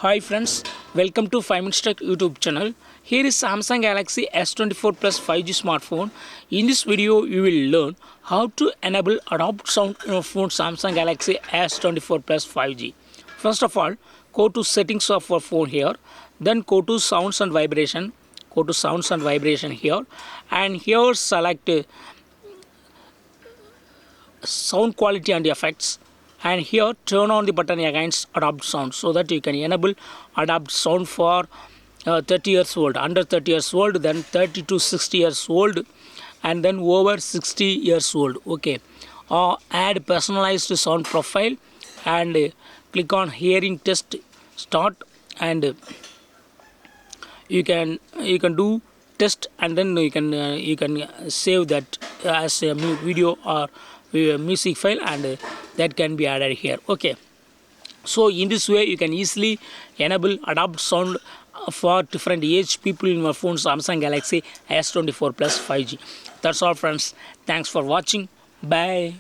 Hi friends, welcome to 5 Minutes Tech YouTube channel. Here is Samsung Galaxy S24 Plus 5G smartphone. In this video, you will learn how to enable adopt sound in your phone Samsung Galaxy S24 Plus 5G. First of all, go to settings of your phone here. Then go to sounds and vibration. Go to sounds and vibration here. And here select sound quality and effects, and here turn on the button against adopt sound so that you can enable adopt sound for 30 years old, under 30 years old, then 30 to 60 years old, and then over 60 years old. Okay, add personalized sound profile and click on hearing test start, and you can do test, and then you can save that as a video or a music file, and that can be added here. Okay, so in this way you can easily enable adopt sound for different age people in your phone Samsung Galaxy S24 Plus 5G. That's all friends, thanks for watching, bye.